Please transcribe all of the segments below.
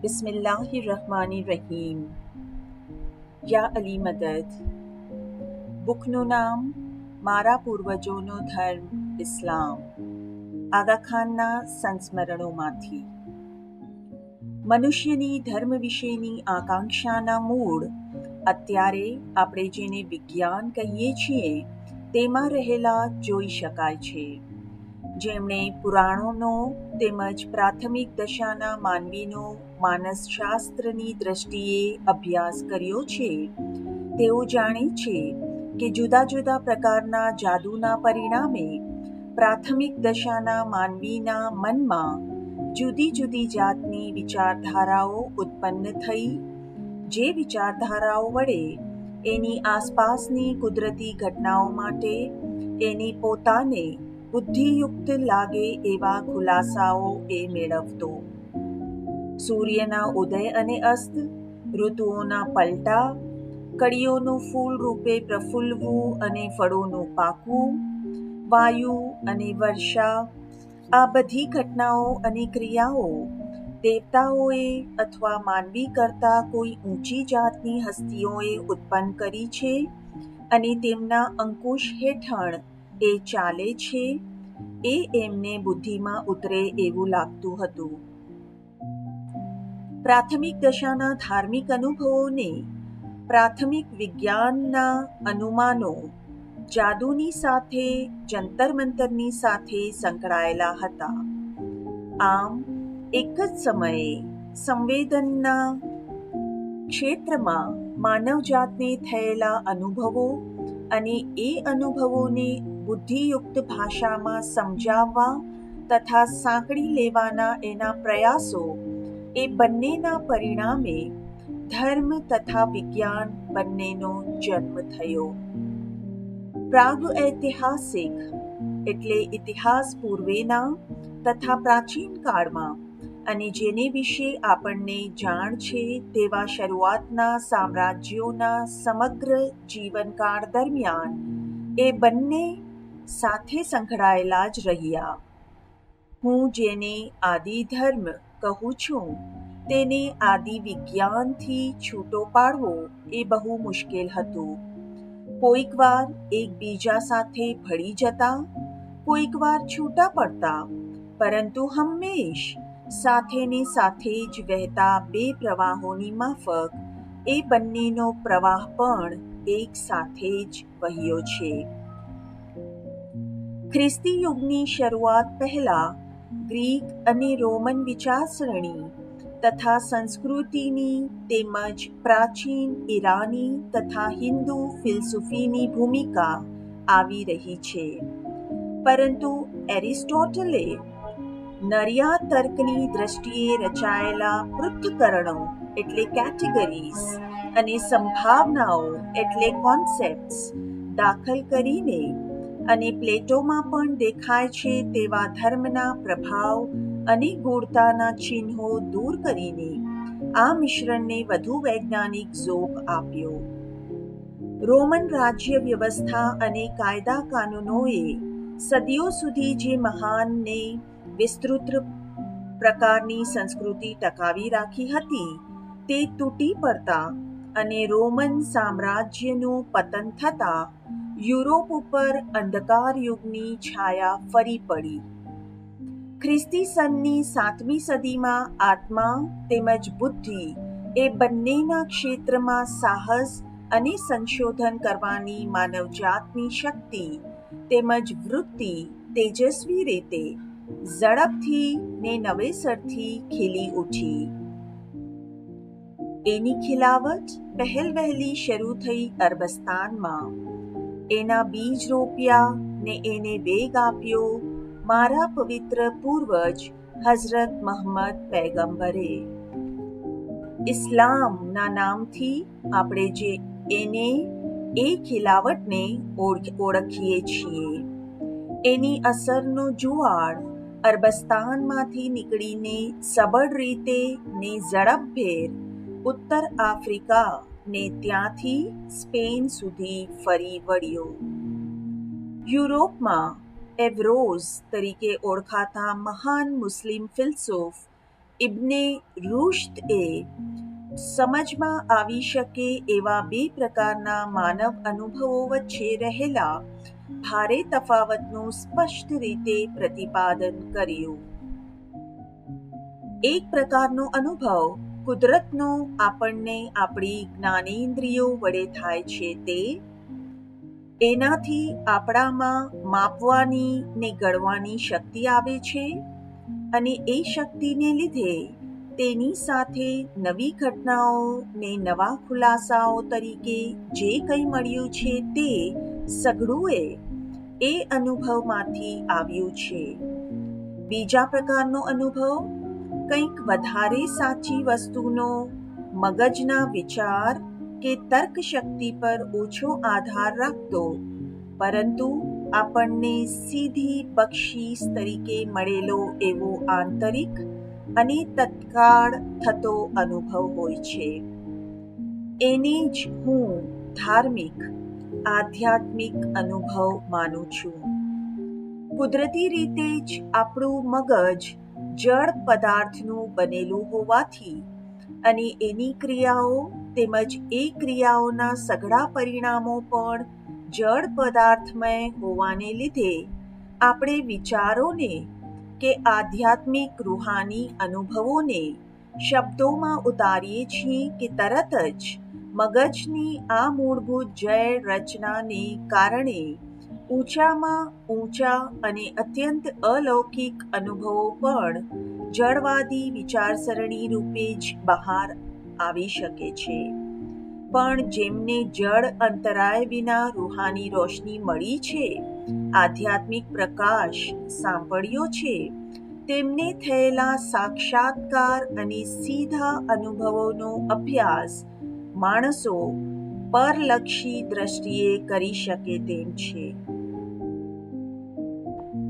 બિસ્મિલ્લાહિર્રહમાનિર્રહીમ. યા અલી મદદ. બુકનું નામ મારા પૂર્વજોનો ધર્મ ઇસ્લામ. આગા ખાનના સંસ્મરણોમાંથી. મનુષ્યની ધર્મ વિશેની આકાંક્ષાના મૂળ અત્યારે આપણે જેને વિજ્ઞાન કહીએ છીએ તેમાં રહેલા જોઈ શકાય છે. જેમણે પુરાણોનો તેમજ પ્રાથમિક દશાના માનવીનો માનસશાસ્ત્રની દૃષ્ટિએ અભ્યાસ કર્યો છે તેઓ જાણે છે કે જુદા જુદા પ્રકારના જાદુના પરિણામે પ્રાથમિક દશાના માનવીના મનમાં જુદી જુદી જાતની વિચારધારાઓ ઉત્પન્ન થઈ, જે વિચારધારાઓ વડે એની આસપાસની કુદરતી ઘટનાઓ માટે એની પોતાને બુદ્ધિયુક્ત લાગે એવા ખુલાસાઓ એ મેળવતો. સૂર્યના ઉદય અને અસ્ત, ઋતુઓના પલટા, કળીઓનું ફૂલ રૂપે પ્રફુલ્લવું અને ફળોનું પાકવું, વાયુ અને વર્ષા, આ બધી ઘટનાઓ અને ક્રિયાઓ દેવતાઓએ અથવા માનવી કરતાં કોઈ ઊંચી જાતની હસ્તીઓએ ઉત્પન્ન કરી છે અને તેમના અંકુશ હેઠળ એ ચાલે છે, એ એમને બુદ્ધિમાં ઉતરે એવું લાગતું હતું. પ્રાથમિક દશાના ધાર્મિક અનુભવોને પ્રાથમિક વિજ્ઞાનના અનુમાનો જાદુની સાથે, જંતર મંતરની સાથે સંકળાયેલા હતા. આમ એક જ સમયે સંવેદનના ક્ષેત્રમાં માનવજાતને થયેલા અનુભવો અને એ અનુભવોને બુદ્ધિયુક્ત ભાષામાં સમજાવવા તથા સાંકળી લેવાના એના પ્રયાસો, એ બંનેના પરિણામે ધર્મ તથા વિજ્ઞાન બંનેનો જન્મ થયો. પ્રાગૈતિહાસિક એટલે ઇતિહાસ પૂર્વેના તથા પ્રાચીન કાળમાં અને જેને વિશે આપણને જાણ છે તેવા શરૂઆતના સામ્રાજ્યોના સમગ્ર જીવનકાળ દરમિયાન એ બંને સાથે સંકળાયેલા જ રહ્યા. હું જેને આદિ ધર્મ કહું છું તેને આદિ વિજ્ઞાનથી છૂટો પાડવો એ બહુ મુશ્કેલ હતું. કોઈક વાર એકબીજા સાથે ભળી જતા, કોઈક વાર છૂટા પડતા, પરંતુ હંમેશ સાથે ને સાથે જ વહેતા બે પ્રવાહોની માફક એ બંનેનો પ્રવાહ પણ એક સાથે જ વહ્યો છે. ખ્રિસ્તી યુગની શરૂઆત પહેલા ગ્રીક અને રોમન વિચારસરણી તથા સંસ્કૃતિની તેમજ પ્રાચીન ઈરાની તથા હિન્દુ ફિલસૂફીની ભૂમિકા આવી રહી છે. પરંતુ એરિસ્ટોટલે નરિયા તર્કની દ્રષ્ટિએ રચાયેલા પૃથ્થકરણો એટલે કેટેગરીઝ અને સંભાવનાઓ એટલે કોન્સેપ્ટ્સ દાખલ કરીને અને પ્લેટોમાં પણ દેખાય છે તેવા ધર્મના પ્રભાવ અને ગૂઢતાના ચિહ્નો દૂર કરીને આ મિશ્રણને વધુ વૈજ્ઞાનિક ઝોક આપ્યો. રોમન રાજ્ય વ્યવસ્થા અને કાયદા કાનૂનોએ સદીઓ સુધી જે મહાન ને વિસ્તૃત પ્રકારની સંસ્કૃતિ ટકાવી રાખી હતી તે તૂટી પડતા અને રોમન સામ્રાજ્યનું પતન થતાં યુરોપ ઉપર અંધકાર યુગની છાયા ફરી પડી. ખ્રિસ્તી સનની 7મી સદીમાં આત્મા તેમજ બુદ્ધિ એ બંનેના ક્ષેત્રમાં સાહસ અને સંશોધન કરવાની માનવજાતની શક્તિ તેમજ વૃત્તિ તેજસ્વી રીતે ઝડપથી ને નવેસરથી ખીલી ઉઠી. એની ખિલાવટ પહેલવહેલી શરૂ થઈ અરબસ્તાનમાં. એના બીજ રોપ્યા ને એને વેગ આપ્યો મારા પવિત્ર પૂર્વજ હઝરત મહમ્મદ પૈગંબરે. ઇસ્લામના નામથી આપણે જે એને એ ખિલાવટને ઓળખીએ છીએ. એની અસરનો જુવાળ અરબસ્તાનમાંથી નીકળીને સબળ રીતે ને ઝડપભેર ઉત્તર આફ્રિકા ને ત્યાંથી સ્પેન સુધી ફરી વળ્યો. યુરોપમાં એવરોઝ તરીકે ઓળખાતા મહાન મુસ્લિમ ફિલસૂફ ઇબ્ને રુશ્દએ સમજમાં આવી શકે એવા બે પ્રકારના માનવ અનુભવો વચ્ચે રહેલા ભારે તફાવતનું સ્પષ્ટ રીતે પ્રતિપાદન કર્યું. એક પ્રકારનો અનુભવ કુદરતનો આપણને આપણી જ્ઞાનેન્દ્રિયો વડે થાય છે તે એનાથી આપણામાં માપવાની ને ગણવાની શક્તિ આવે છે અને એ શક્તિને લીધે તેની સાથે નવી ઘટનાઓ ને નવા ખુલાસાઓ તરીકે જે કંઈ મળ્યું છે તે સઘળું એ અનુભવમાંથી આવ્યું છે. બીજા પ્રકારનો અનુભવ કંઈક વધારે સાચી વસ્તુનો મગજના વિચાર કે તર્ક શક્તિ પર ઓછો આધાર રાખતો પરંતુ આપણને સીધી બક્ષીસ તરીકે મળેલો એવો આંતરિક અને તત્કાળ થતો અનુભવ હોય છે. એને જ હું ધાર્મિક આધ્યાત્મિક અનુભવ માનું છું. કુદરતી રીતે જ આપણું મગજ જળ પદાર્થનું બનેલું હોવાથી અને એની ક્રિયાઓ તેમજ એ ક્રિયાઓના સઘળા પરિણામો પણ જળ પદાર્થમય હોવાને લીધે આપણે વિચારોને કે આધ્યાત્મિક રૂહાની અનુભવોને શબ્દોમાં ઉતારીએ છીએ કે તરત જ મગજની આ મૂળભૂત જળ રચનાને કારણે ઊંચામાં ઊંચા અને અત્યંત અલૌકિક અનુભવો પણ જળવાદી વિચારસરણી રૂપે જ બહાર આવી શકે છે. પણ જેમને જળ અંતરાય વિના રૂહાની રોશની મળી છે, આધ્યાત્મિક પ્રકાશ સાંપડ્યો છે, તેમને થયેલા સાક્ષાત્કાર અને સીધા અનુભવોનો અભ્યાસ માણસો પરલક્ષી દ્રષ્ટિએ કરી શકે તેમ છે.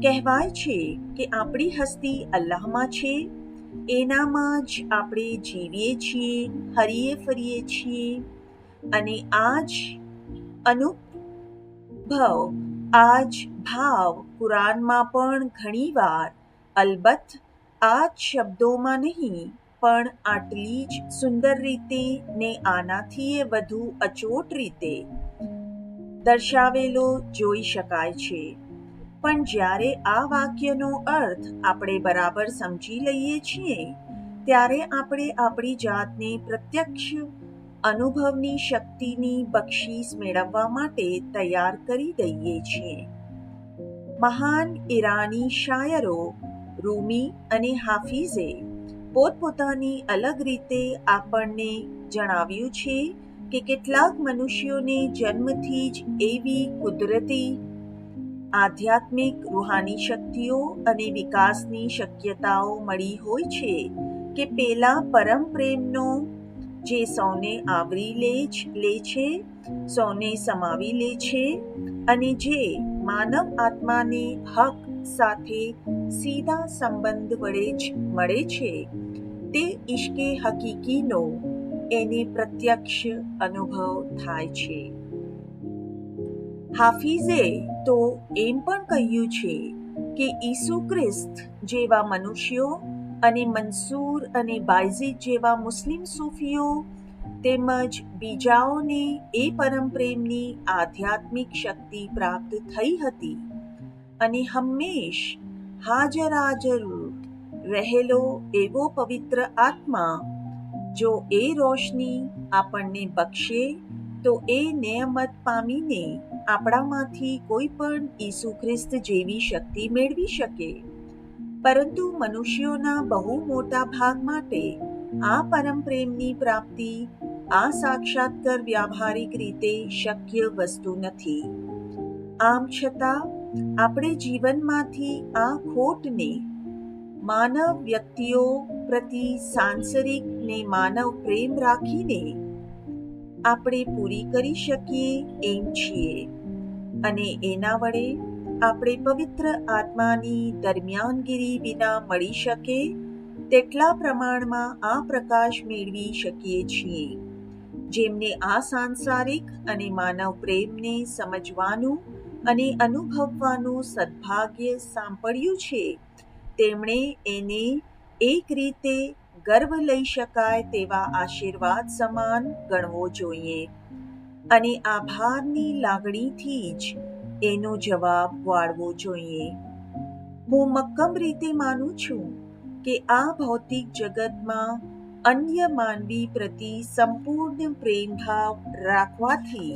કહેવાય છે કે આપણી હસ્તી અલ્લાહમાં છે, એનામાં જ આપણે જીવીએ છીએ, હરીએ ફરીએ છીએ અને આ જ અનુભવ, આ જ ભાવ કુરાનમાં પણ ઘણીવાર, અલબત્ત આ જ શબ્દોમાં નહીં પણ આટલી જ સુંદર રીતે ને આનાથી વધુ અચોટ રીતે દર્શાવેલો જોઈ શકાય છે. પણ જ્યારે આ વાક્યનો અર્થ આપણે બરાબર સમજી લઈએ છીએ ત્યારે આપણે આપણી જાતને પ્રત્યક્ષ અનુભવની શક્તિની બક્ષીસ મેળવવા માટે તૈયાર કરી દઈએ છીએ. મહાન ઈરાની શાયરો રૂમી અને હાફિઝે પોતપોતાની અલગ રીતે આપણને જણાવ્યું છે કે કેટલાક મનુષ્યોને જન્મથી જ એવી કુદરતી આધ્યાત્મિક રૂહાની શક્તિઓ અને વિકાસની શક્યતાઓ મળી હોય છે કે પેલા પરમ પ્રેમનો જે સૌને આવરી લે છે, સૌને સમાવી લે છે અને જે માનવ આત્માને હક સાથે સીધા સંબંધ વડે જ મળે છે, તે ઇશ્કે હકીકીનો એને પ્રત્યક્ષ અનુભવ થાય છે. હાફિઝે તો એમ પણ કહ્યું છે કે ઈસુ ખ્રિસ્ત જેવા મનુષ્યો અને મંસૂર અને બાયઝીદ જેવા મુસ્લિમ સૂફીઓ તેમજ બીજાઓને એ પરમ પ્રેમની આધ્યાત્મિક શક્તિ પ્રાપ્ત થઈ હતી અને હંમેશ હાજર રહેલો એવો પવિત્ર આત્મા જો એ રોશની આપણને બક્ષે તો એ નેમત પામીને આપણામાંથી કોઈ પણ ઈસુ ખ્રિસ્ત જેવી શક્તિ મેળવી શકે. પરંતુ મનુષ્યોના બહુ મોટા ભાગ માટે આ પરમ પ્રેમની પ્રાપ્તિ, આ સાક્ષાત્કાર વ્યાવહારિક રીતે શક્ય વસ્તુ નથી. આમ છતાં આપણે જીવનમાંથી આ ખોટને માનવ વ્યક્તિઓ પ્રતિ સાંસારિક ને માનવ પ્રેમ રાખીને આપણે પૂરી કરી શકીએ એમ છીએ અને એના વડે આપણે પવિત્ર આત્માની દરમિયાનગીરી વિના મળી શકે તેટલા પ્રમાણમાં આ પ્રકાશ મેળવી શકીએ છીએ. જેમને આ સાંસારિક અને માનવ પ્રેમને સમજવાનું અને અનુભવવાનું સદભાગ્ય સાંપડ્યું છે, તેમણે એને એક રીતે ગર્વ લઈ શકાય તેવા આશીર્વાદ સમાન ગણવો જોઈએ અને આભારની લાગણીથી જ એનો જવાબ વાળવો જોઈએ. હું મક્કમ રીતે માનું છું કે આ ભૌતિક જગતમાં અન્ય માનવી પ્રતિ સંપૂર્ણ પ્રેમભાવ રાખવાથી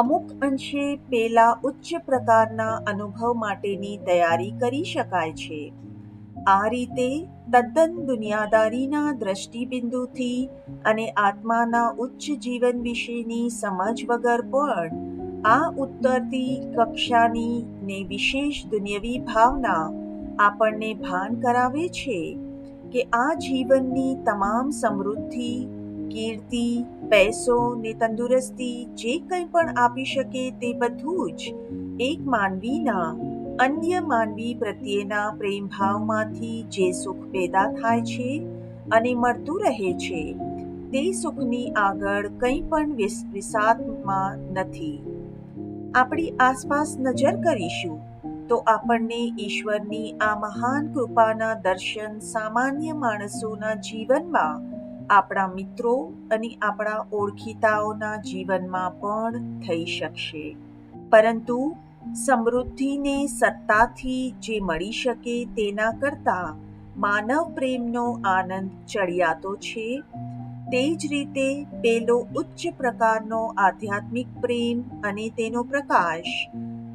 અમુક અંશે પેલા ઉચ્ચ પ્રકારના અનુભવ માટેની તૈયારી કરી શકાય છે. આ રીતે તદ્દન દુનિયાદારીના દ્રષ્ટિબિંદુથી અને આત્માના ઉચ્ચ જીવન વિશેની સમજ વગર પણ આ ઉત્તરતી કક્ષાની ને વિશેષ દુન્યવી ભાવના આપણને ભાન કરાવે છે કે આ જીવનની તમામ સમૃદ્ધિ, કીર્તિ, પૈસો ને તંદુરસ્તી જે કંઈ પણ આપી શકે તે બધું જ એક માનવીના અન્ય માનવી પ્રત્યેના પ્રેમભાવમાંથી જે સુખ પેદા થાય છે અને મળતું રહે છે તે સુખની આગળ કંઈ પણ વિસાતમાં નથી. આપણી આસપાસ નજર કરીશું તો આપણને ઈશ્વરની આ મહાન કૃપાના દર્શન સામાન્ય માણસોના જીવનમાં, આપણા મિત્રો અને આપણા ઓળખીતાઓના જીવનમાં પણ થઈ શકશે. પરંતુ સમૃદ્ધિને સત્તાથી જે મળી શકે તેના કરતાં માનવ પ્રેમનો આનંદ ચડિયાતો છે. તે જ રીતે પેલો ઉચ્ચ પ્રકારનો આધ્યાત્મિક પ્રેમ અને તેનો પ્રકાશ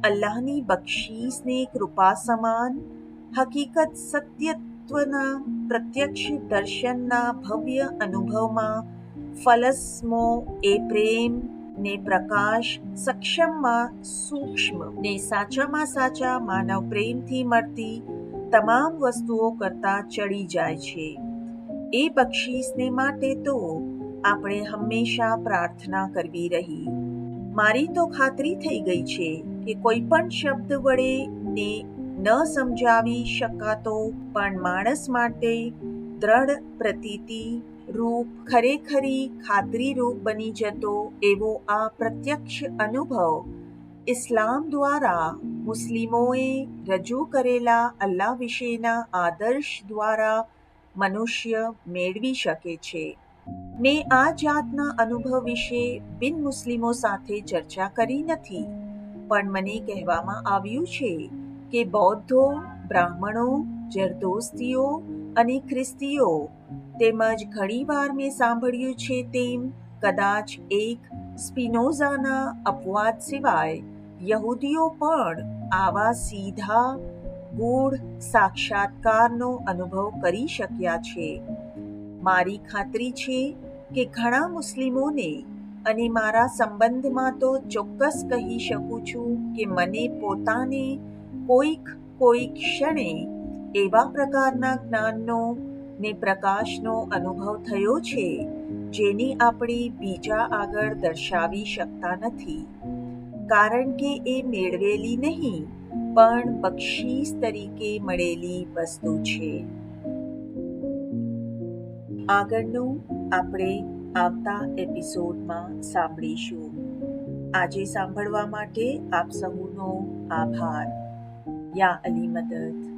અલ્લાહની બક્ષીસને કૃપા સમાન, હકીકત સત્યત્વના પ્રત્યક્ષ દર્શનના ભવ્ય અનુભવમાં ફલસ્મો એ પ્રેમ ને પ્રકાશ સક્ષમમાં સૂક્ષ્મ ને સાચામાં સાચા માનવ પ્રેમથી મળતી તમામ વસ્તુઓ કરતાં ચડી જાય છે. એ બક્ષીસને માટે તો આપણે હંમેશા પ્રાર્થના કરવી રહી. મારી તો ખાતરી થઈ ગઈ છે કે કોઈ પણ શબ્દ વડે ને ન સમજાવી શકાતો પણ માણસ માટે દ્રઢ પ્રતીતિ રૂપ ખરેખરી ખાતરીરૂપ બની જતો એવો આ પ્રત્યક્ષ અનુભવ ઇસ્લામ દ્વારા મુસ્લિમોએ રજૂ કરેલા અલ્લાહ વિશેના આદર્શ દ્વારા મનુષ્ય મેળવી શકે છે. મેં આ જાતના અનુભવ વિશે બિન મુસ્લિમો સાથે ચર્ચા કરી નથી, પણ મને કહેવામાં આવ્યું છે કે બૌદ્ધો, બ્રાહ્મણો, જરદોસ્તીઓ અને ખ્રિસ્તીઓ તેમજ ઘણીવાર મેં સાંભળ્યું છે તેમ કદાચ એક સ્પિનોઝાના અપવાદ સિવાય યહૂદીઓ પણ આવા સીધા ગૂઢ સાક્ષાત્કારનો અનુભવ કરી શક્યા છે. મારી ખાતરી છે કે ઘણા મુસ્લિમોને, અને મારા સંબંધમાં તો ચોક્કસ કહી શકું છું કે મને પોતાને કોઈક ક્ષણે એવા પ્રકારના જ્ઞાનનો ને પ્રકાશનો અનુભવ થયો છે જેની આપણે બીજા આગળ દર્શાવી શકતા નથી, કારણ કે એ મેળવેલી નહીં પણ બક્ષીસ તરીકે મળેલી વસ્તુ છે. આગળનું આપણે આવતા એપિસોડમાં સાંભળીશું. આજે સાંભળવા માટે આપ સહુનો આભાર. યા અલી મદદ.